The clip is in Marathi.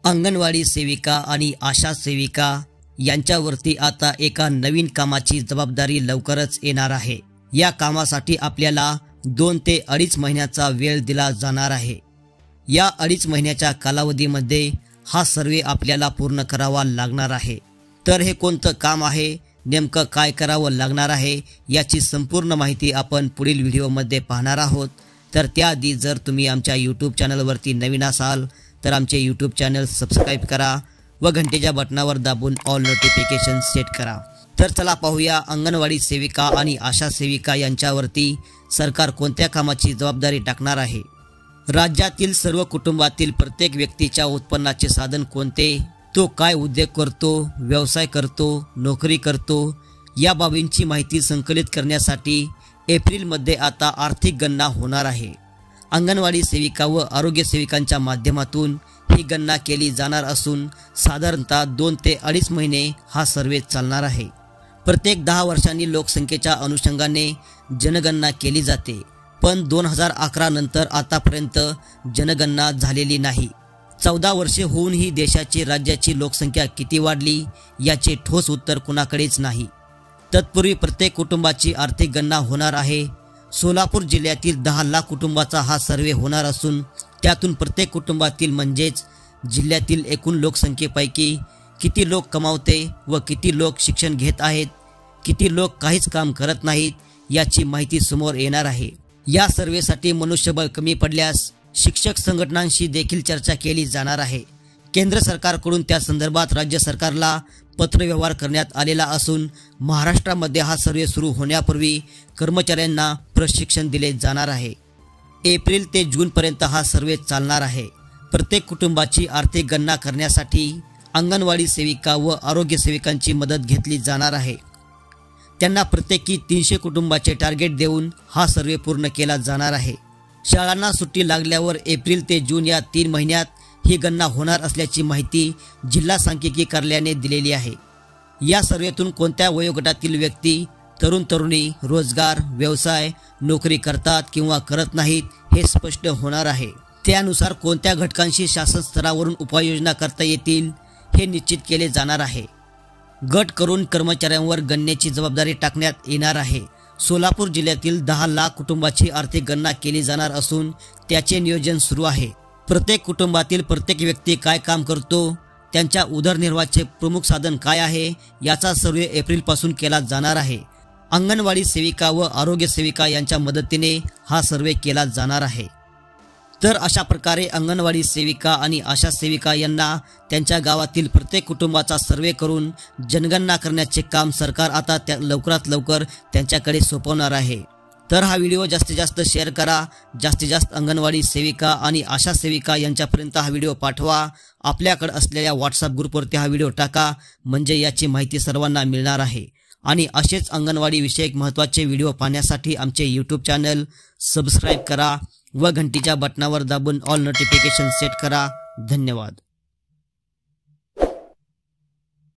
अंगणवाडी सेविका आणि आशा सेविका यांच्यावरती आता एका नवीन कामाची जबाबदारी लवकरच येणार आहे। या कामासाठी आपल्याला 2 ते 2.5 महिन्याचा वेळ दिला जाणार आहे। या 2.5 महिन्याच्या कालावधीमध्ये हा सर्वे आपल्याला पूर्ण करावा लागणार आहे। तर हे कोणतं काम आहे, नेमकं काय करावं लागणार आहे याची संपूर्ण माहिती आपण पुढील व्हिडिओमध्ये पाहणार आहोत। तर त्याआधी जर तुम्ही आमच्या YouTube चॅनलवरती नवीन असाल तर आमचे YouTube चॅनल सबस्क्राइब करा व घंटेच्या बटनावर दाबून ऑल नोटिफिकेशन सेट करा। तर चला पाहूया अंगणवाडी सेविका आणि आशा सेविका यांच्यावरती सरकार कोणत्या कामाची जबाबदारी टाकणार आहे। राज्यातील सर्व कुटुंबातील प्रत्येक व्यक्तीच्या उत्पन्नाचे साधन कोणते, तो काय उद्योग करतो, व्यवसाय करतो, नोकरी करतो या बाबींची माहिती संकलित करण्यासाठी एप्रिलमध्ये आता आर्थिक गणना होणार आहे। अंगणवाडी सेविका व आरोग्य सेविकांच्या माध्यमातून ही गणना केली जाणार असून साधारणतः 2 ते 2.5 महिने हा सर्वे चालणार आहे। प्रत्येक 10 वर्षांनी लोकसंख्येच्या अनुषंगाने जनगणना केली जाते, पण 2011 नंतर आतापर्यंत जनगणना झालेली नाही। 14 वर्षे होऊनही देशाची राज्याची लोकसंख्या किती वाढली याचे ठोस उत्तर कुणाकडेच नाही। तत्पूर्वी प्रत्येक कुटुंबाची आर्थिक गणना होणार आहे। सोलापूर जिल्ह्यातील 10 लाख कुटुंबाचा हा सर्वे होणार असून त्यातून प्रत्येक कुटुंबातील म्हणजेच जिल्ह्यातील एकूण लोकसंख्येपैकी किती लोक कमावते व किती लोक शिक्षण घेत आहेत, किती लोक काहीच काम करत नाहीत याची माहिती समोर येणार आहे। या सर्वेसाठी मनुष्यबळ कमी पडल्यास शिक्षक संघटनांशी देखील चर्चा केली जाणार आहे। केंद्र सरकारकडून त्या संदर्भात राज्य सरकारला पत्रव्यवहार करण्यात आलेला असून महाराष्ट्रामध्ये हा सर्वे सुरू होण्यापूर्वी कर्मचाऱ्यांना प्रशिक्षण दिले जाणार आहे। एप्रिल ते जूनपर्यंत हा सर्वे चालणार आहे। प्रत्येक कुटुंबाची आर्थिक गणना करण्यासाठी अंगणवाडी सेविका व आरोग्य सेविकांची मदत घेतली जाणार आहे। त्यांना प्रत्येकी 300 कुटुंबाचे टार्गेट देऊन हा सर्वे पूर्ण केला जाणार आहे। शाळांना सुट्टी लागल्यावर एप्रिल ते जून या 3 महिन्यात ही गणना होणार असल्याची माहिती जिल्हा सांख्यिकी कार्यालयाने दिलेली आहे। या सर्वेतून कोणत्या वयोगटातील व्यक्ती, तरुण तरुणी रोजगार, व्यवसाय, नोकरी करतात किंवा करत नाहीत हे स्पष्ट होणार आहे। त्यानुसार कोणत्या घटकांशी शासन स्तरावरून उपाययोजना करता येतील हे निश्चित केले जाणार आहे। गट करून कर्मचाऱ्यांवर गणनेची जबाबदारी टाकण्यात येणार आहे। सोलापूर जिल्ह्यातील 10 लाख कुटुंबाची आर्थिक गणना केली जाणार असून त्याचे नियोजन सुरू आहे। प्रत्येक कुटुंबातील प्रत्येक व्यक्ती काय काम करतो, त्यांच्या उदरनिर्वाहाचे प्रमुख साधन काय आहे याचा सर्वे एप्रिलपासून केला जाणार आहे। अंगणवाडी सेविका व आरोग्य सेविका यांच्या मदतीने हा सर्वे केला जाणार आहे। तर अशा प्रकारे अंगणवाडी सेविका आणि आशा सेविका यांना त्यांच्या गावातील प्रत्येक कुटुंबाचा सर्वे करून जनगणना करण्याचे काम सरकार आता लवकरात लवकर त्यांच्याकडे सोपवणार आहे। तर हा व्हिडिओ जास्तीत जास्त शेअर करा, जास्तीत जास्त अंगणवाडी सेविका आणि आशा सेविका यांच्यापर्यंत हा व्हिडिओ पाठवा। आपल्याकडे असलेल्या व्हॉट्सअप ग्रुपवरती हा व्हिडिओ टाका, म्हणजे याची माहिती सर्वांना मिळणार आहे। आणि असेच अंगणवाडी विषयक महत्त्वाचे व्हिडिओ पाहण्यासाठी आमचे YouTube चॅनल सबस्क्राइब करा व घंटीच्या बटनावर दाबून ऑल नोटिफिकेशन सेट करा। धन्यवाद।